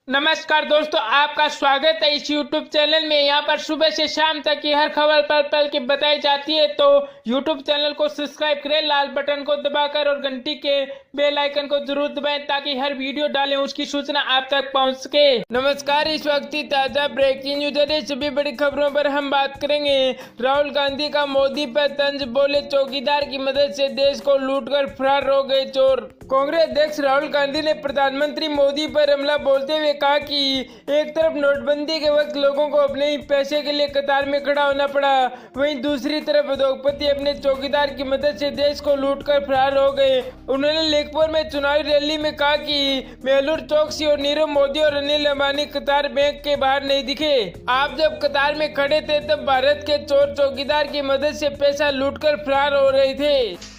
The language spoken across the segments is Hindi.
नमस्कार दोस्तों, आपका स्वागत है इस YouTube चैनल में। यहाँ पर सुबह से शाम तक की हर खबर पल पल की बताई जाती है, तो YouTube चैनल को सब्सक्राइब करें लाल बटन को दबाकर और घंटी के बेल आइकन को जरूर दबाएं ताकि हर वीडियो डालें उसकी सूचना आप तक पहुँच सके। नमस्कार, इस वक्त की ताज़ा ब्रेकिंग न्यूज है। सभी बड़ी खबरों पर हम बात करेंगे। राहुल गांधी का मोदी पर तंज, बोले चौकीदार की मदद से देश को लूटकर फरार हो गए चोर। कांग्रेस अध्यक्ष राहुल गांधी ने प्रधानमंत्री मोदी पर हमला बोलते हुए कहा कि एक तरफ नोटबंदी के वक्त लोगों को अपने ही पैसे के लिए कतार में खड़ा होना पड़ा, वहीं दूसरी तरफ उद्योगपति अपने चौकीदार की मदद से देश को लूटकर फरार हो गए। उन्होंने लेखपुर में चुनावी रैली में कहा कि मेहुल चोकसी और नीरव मोदी और अनिल अंबानी कतार बैंक के बाहर नहीं दिखे। आप जब कतार में खड़े थे तब भारत के चोर चौकीदार की मदद से पैसा लूटकर फरार हो रहे थे।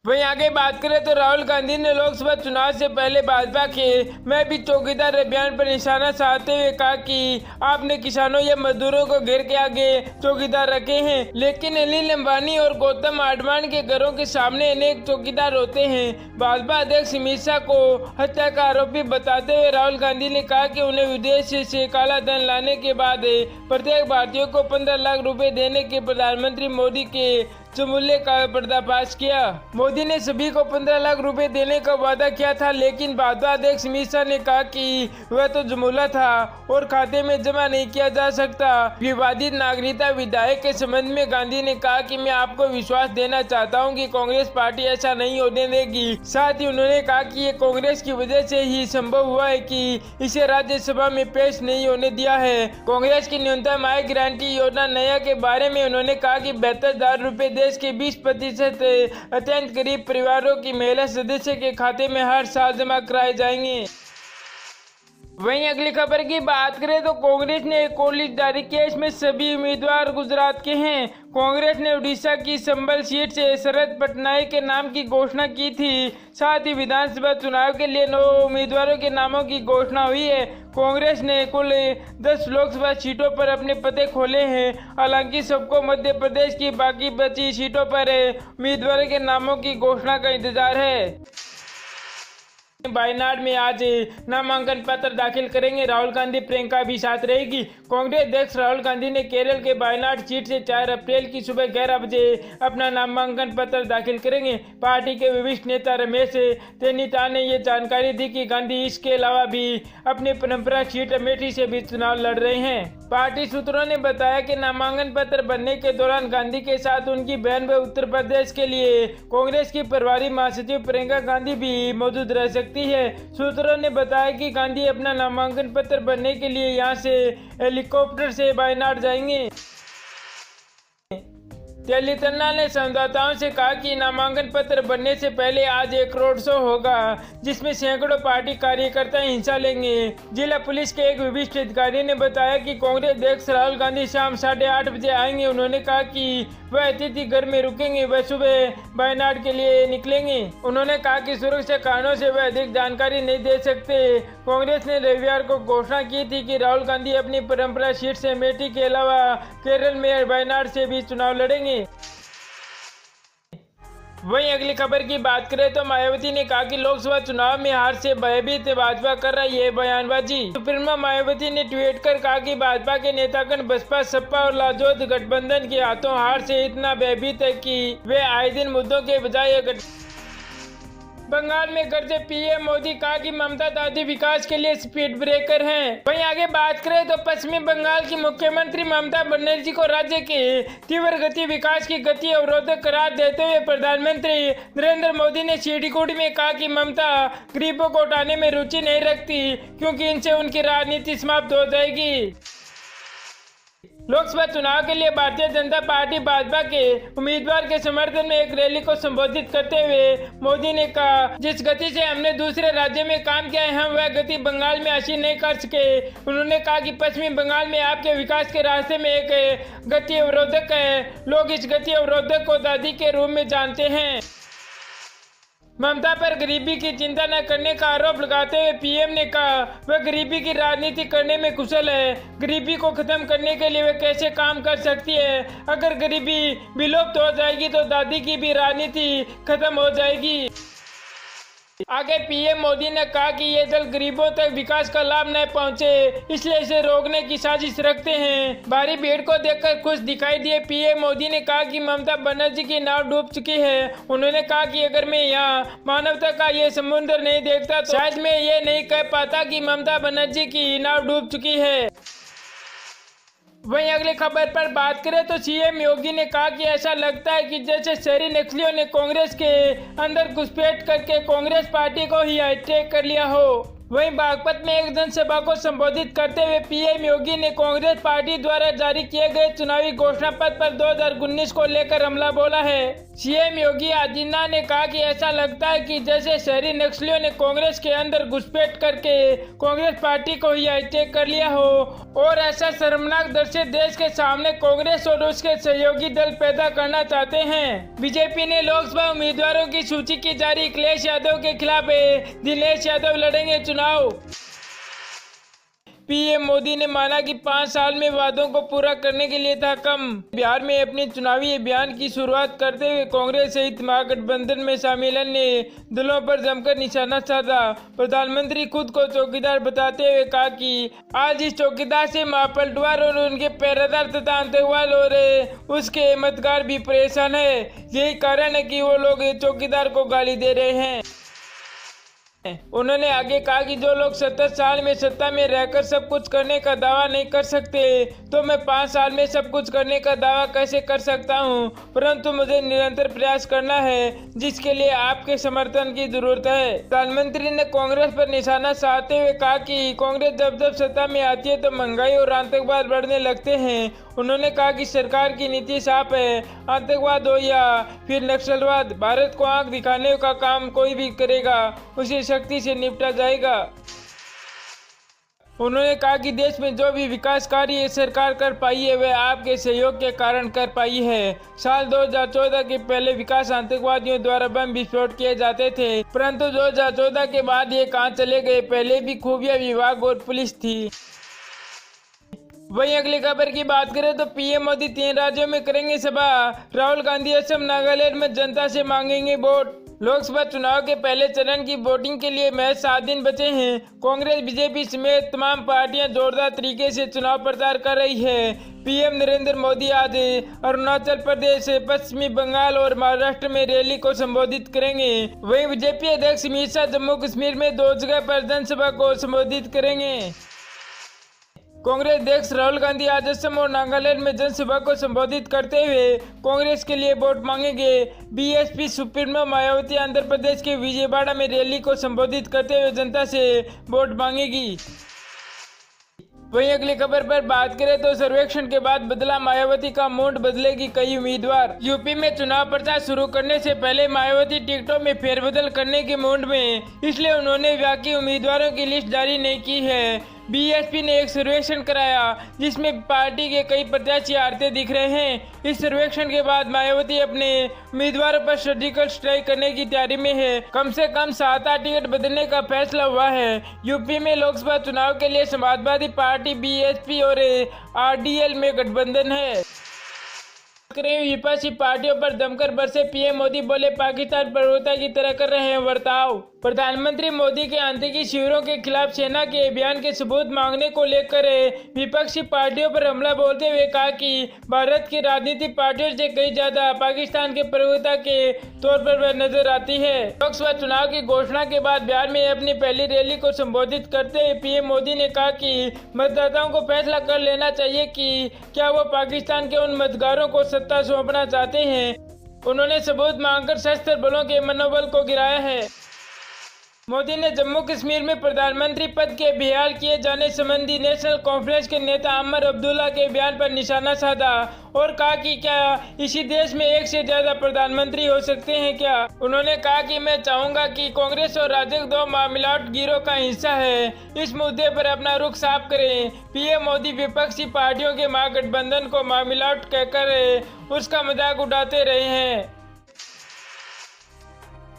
वहीं आगे बात करें तो राहुल गांधी ने लोकसभा चुनाव से पहले भाजपा के मैं भी चौकीदार अभियान पर निशाना साधते हुए कहा कि आपने किसानों या मजदूरों को घेर के आगे चौकीदार रखे हैं, लेकिन अनिल अंबानी और गौतम आडवाणी के घरों के सामने अनेक चौकीदार होते हैं। भाजपा अध्यक्ष अमित शाह को हत्या का आरोपी बताते हुए राहुल गांधी ने कहा कि उन्हें विदेश से काला धन लाने के बाद प्रत्येक भारतीय को 15 लाख रुपए देने के प्रधानमंत्री मोदी के चुमुल्ले का पर्दाफाश किया। मोदी ने सभी को 15 लाख रुपए देने का वादा किया था, लेकिन भाजपा अध्यक्ष अमित शाह ने कहा कि वह तो जुमला था और खाते में जमा नहीं किया जा सकता। विवादित नागरिकता विधेयक के संबंध में गांधी ने कहा कि मैं आपको विश्वास देना चाहता हूं कि कांग्रेस पार्टी ऐसा नहीं होने देगी। साथ ही उन्होंने कहा कि ये कांग्रेस की वजह से ही संभव हुआ है कि इसे राज्यसभा में पेश नहीं होने दिया है। कांग्रेस की न्यूनतम आय गारंटी योजना नया के बारे में उन्होंने कहा कि 72,000 रुपए देश के 20% अत्यंत गरीब परिवारों की महिला सदस्य के खाते में हर साल जमा कराए जाएंगे। वहीं अगली खबर की बात करें तो कांग्रेस ने एक और लिस्ट जारी किया। इसमें सभी उम्मीदवार गुजरात के हैं। कांग्रेस ने उड़ीसा की संबल सीट से शरद पटनायक के नाम की घोषणा की थी। साथ ही विधानसभा चुनाव के लिए 9 उम्मीदवारों के नामों की घोषणा हुई है। कांग्रेस ने कुल 10 लोकसभा सीटों पर अपने पते खोले हैं। हालांकि सबको मध्य प्रदेश की बाकी बची सीटों पर उम्मीदवारों के नामों की घोषणा का इंतजार है। वायनाड में आज नामांकन पत्र दाखिल करेंगे राहुल गांधी, प्रियंका भी साथ रहेगी। कांग्रेस अध्यक्ष राहुल गांधी ने केरल के वायनाड सीट से 4 अप्रैल की सुबह 11 बजे अपना नामांकन पत्र दाखिल करेंगे। पार्टी के वरिष्ठ नेता रमेश तेनीताल ने ये जानकारी दी कि गांधी इसके अलावा भी अपनी परंपरा सीट अमेठी से भी चुनाव लड़ रहे हैं। पार्टी सूत्रों ने बताया कि नामांकन पत्र भरने के दौरान गांधी के साथ उनकी बहन व उत्तर प्रदेश के लिए कांग्रेस की प्रभारी महासचिव प्रियंका गांधी भी मौजूद रह सकती है। सूत्रों ने बताया कि गांधी अपना नामांकन पत्र भरने के लिए यहां से हेलीकॉप्टर से वायनाड जाएंगे। तेलीतन्ना ने संवाददाताओं से कहा कि नामांकन पत्र भरने से पहले आज एक रोड शो होगा जिसमें सैकड़ों पार्टी कार्यकर्ता हिस्सा लेंगे। जिला पुलिस के एक वरिष्ठ अधिकारी ने बताया कि कांग्रेस अध्यक्ष राहुल गांधी शाम 8:30 बजे आएंगे। उन्होंने कहा कि वह अतिथि घर में रुकेंगे, वह सुबह वायनाड के लिए निकलेंगे। उन्होंने कहा कि सुरक्षा कारणों से वह अधिक जानकारी नहीं दे सकते। कांग्रेस ने रविवार को घोषणा की थी कि राहुल गांधी अपनी परंपरा सीट से अमेठी के अलावा केरल में वायनाड से भी चुनाव लड़ेंगे। वहीं अगली खबर की बात करें तो मायावती ने कहा कि लोकसभा चुनाव में हार से भयभीत भाजपा कर रही है बयानबाजी। सुप्रीमो मायावती ने ट्वीट कर कहा कि भाजपा के नेतागण बसपा, सपा और लाजोद गठबंधन के हाथों हार से इतना भयभीत है कि वे आए दिन मुद्दों के बजाय बंगाल में गर्जे पीएम मोदी, कहा कि ममता दादी विकास के लिए स्पीड ब्रेकर हैं। वहीं आगे बात करें तो पश्चिमी बंगाल की मुख्यमंत्री ममता बनर्जी को राज्य के तीव्र गति विकास की गति अवरोधक करार देते हुए प्रधानमंत्री नरेंद्र मोदी ने सीढ़ीकोटी में कहा कि ममता गरीबों को उठाने में रुचि नहीं रखती क्योंकि इनसे उनकी राजनीति समाप्त हो जाएगी। लोकसभा चुनाव के लिए भारतीय जनता पार्टी भाजपा के उम्मीदवार के समर्थन में एक रैली को संबोधित करते हुए मोदी ने कहा, जिस गति से हमने दूसरे राज्य में काम किया है हम वह गति बंगाल में हासिल नहीं कर सके। उन्होंने कहा कि पश्चिमी बंगाल में आपके विकास के रास्ते में एक गति अवरोधक है। लोग इस गति अवरोधक को दादी के रूप में जानते हैं। ममता पर गरीबी की चिंता न करने का आरोप लगाते हुए पीएम ने कहा वह गरीबी की राजनीति करने में कुशल है। गरीबी को खत्म करने के लिए वह कैसे काम कर सकती है। अगर गरीबी विलुप्त हो जाएगी तो दादी की भी राजनीति खत्म हो जाएगी। आगे पीएम मोदी ने कहा कि ये दल गरीबों तक विकास का लाभ न पहुंचे, इसलिए इसे रोकने की साजिश रखते हैं। भारी भीड़ को देखकर खुश दिखाई दिए पीएम मोदी ने कहा कि ममता बनर्जी की नाव डूब चुकी है। उन्होंने कहा कि अगर मैं यहाँ मानवता का ये समुद्र नहीं देखता तो शायद मैं ये नहीं कह पाता कि ममता बनर्जी की नाव डूब चुकी है। वहीं अगली खबर पर बात करें तो सीएम योगी ने कहा कि ऐसा लगता है कि जैसे शहरी नक्सलियों ने कांग्रेस के अंदर घुसपैठ करके कांग्रेस पार्टी को ही हाईटेक कर लिया हो। वहीं बागपत में एक जनसभा को संबोधित करते हुए पीएम योगी ने कांग्रेस पार्टी द्वारा जारी किए गए चुनावी घोषणा पत्र पर 2019 को लेकर हमला बोला है। सीएम योगी आदित्यनाथ ने कहा कि ऐसा लगता है कि जैसे शहरी नक्सलियों ने कांग्रेस के अंदर घुसपैठ करके कांग्रेस पार्टी को ही हाईटेक कर लिया हो और ऐसा शर्मनाक दृश्य देश के सामने कांग्रेस और उसके सहयोगी दल पैदा करना चाहते हैं। बीजेपी ने लोकसभा उम्मीदवारों की सूची की जारी, अखिलेश यादव के खिलाफ दिनेश यादव लड़ेंगे चुनाव। पीएम मोदी ने माना कि 5 साल में वादों को पूरा करने के लिए था कम। बिहार में अपने चुनावी अभियान की शुरुआत करते हुए कांग्रेस सहित महागठबंधन में शामिल अन्य दलों पर जमकर निशाना साधा। प्रधानमंत्री खुद को चौकीदार बताते हुए कहा कि आज इस चौकीदार से महापलटवार और उनके पहरेदार तथा आतंकवाद और उसके मतदार भी परेशान है। यही कारण है कि वो लोग चौकीदार को गाली दे रहे हैं। उन्होंने आगे कहा कि जो लोग 70 साल में सत्ता में रहकर सब कुछ करने का दावा नहीं कर सकते तो मैं 5 साल में सब कुछ करने का दावा कैसे कर सकता हूं, परंतु मुझे निरंतर प्रयास करना है जिसके लिए आपके समर्थन की जरूरत है। प्रधानमंत्री ने कांग्रेस पर निशाना साधते हुए कहा कि कांग्रेस जब जब सत्ता में आती है तो महंगाई और आतंकवाद बढ़ने लगते हैं। उन्होंने कहा कि सरकार की नीति साफ है, आतंकवाद हो या फिर नक्सलवाद, भारत को आंख दिखाने का काम कोई भी करेगा उसे शक्ति से निपटा जाएगा। उन्होंने कहा कि देश में जो भी विकास कार्य सरकार कर पाई है वह आपके सहयोग के कारण कर पाई है। साल 2014 के पहले विकास आतंकवादियों द्वारा बम विस्फोट किए जाते थे, परंतु 2014 के बाद ये कहां चले गए। पहले भी खुफिया विभाग और पुलिस थी। वहीं अगली खबर की बात करें तो पीएम मोदी 3 राज्यों में करेंगे सभा। राहुल गांधी असम नागालैंड में जनता से मांगेंगे वोट। लोकसभा चुनाव के पहले चरण की वोटिंग के लिए महज 7 दिन बचे हैं। कांग्रेस, बीजेपी समेत तमाम पार्टियां जोरदार तरीके से चुनाव प्रचार कर रही है। पीएम नरेंद्र मोदी आज अरुणाचल प्रदेश, पश्चिमी बंगाल और महाराष्ट्र में रैली को संबोधित करेंगे। वहीं बीजेपी अध्यक्ष अमित शाह जम्मू कश्मीर में 2 जगह पर जनसभा को संबोधित करेंगे। कांग्रेस अध्यक्ष राहुल गांधी आज असम और नागालैंड में जनसभा को संबोधित करते हुए कांग्रेस के लिए वोट मांगेंगे। बीएसपी सुप्रीमो मायावती आंध्र प्रदेश के विजयवाड़ा में रैली को संबोधित करते हुए जनता से वोट मांगेगी। वहीं अगली खबर पर बात करें तो सर्वेक्षण के बाद बदला मायावती का मूड, बदलेगी कई उम्मीदवार। यूपी में चुनाव प्रचार शुरू करने से पहले मायावती टिकटों में फेरबदल करने के मूड में, इसलिए उन्होंने बाकी उम्मीदवारों की लिस्ट जारी नहीं की है। बीएसपी ने एक सर्वेक्षण कराया जिसमें पार्टी के कई प्रत्याशी हारते दिख रहे हैं। इस सर्वेक्षण के बाद मायावती अपने उम्मीदवारों पर सर्जिकल स्ट्राइक करने की तैयारी में है। कम से कम 7-8 टिकट बदलने का फैसला हुआ है। यूपी में लोकसभा चुनाव के लिए समाजवादी पार्टी, बीएसपी और आरडीएल में गठबंधन है। विपक्षी पार्टियों पर जमकर बरसे पीएम मोदी, बोले पाकिस्तान प्रवक्ता की तरह कर रहे हैं बर्ताव। प्रधानमंत्री मोदी के आतंकी शिविरों के खिलाफ सेना के अभियान के सबूत मांगने को लेकर विपक्षी पार्टियों पर हमला बोलते हुए कहा कि भारत की राजनीतिक पार्टियों से कहीं ज्यादा पाकिस्तान के प्रवक्ता के तौर पर वह नजर आती है। लोकसभा चुनाव की घोषणा के बाद बिहार में अपनी पहली रैली को संबोधित करते हुए पीएम मोदी ने कहा कि मतदाताओं को फैसला कर लेना चाहिए कि क्या वो पाकिस्तान के उन मतदारों को सत्ता सौंपना चाहते हैं। उन्होंने सबूत मांगकर सशस्त्र बलों के मनोबल को गिराया है। मोदी ने जम्मू कश्मीर में प्रधानमंत्री पद के बहाल किए जाने संबंधी नेशनल कॉन्फ्रेंस के नेता अमर अब्दुल्ला के बयान पर निशाना साधा और कहा कि क्या इसी देश में एक से ज्यादा प्रधानमंत्री हो सकते हैं क्या। उन्होंने कहा कि मैं चाहूंगा कि कांग्रेस और राजग 2 मामिलात गिरोह का हिस्सा है, इस मुद्दे पर अपना रुख साफ करें। पीएम मोदी विपक्षी पार्टियों के महागठबंधन को मामिलात कहकर उसका मजाक उड़ाते रहे हैं।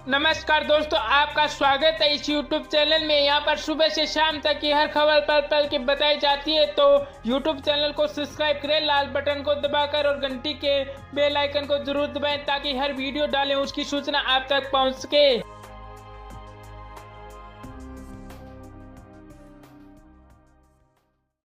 नमस्कार दोस्तों, आपका स्वागत है इस YouTube चैनल में। यहाँ पर सुबह से शाम तक की हर खबर पल पल की बताई जाती है, तो YouTube चैनल को सब्सक्राइब करें लाल बटन को दबाकर और घंटी के बेल आइकन को जरूर दबाएं ताकि हर वीडियो डालें उसकी सूचना आप तक पहुँच सके।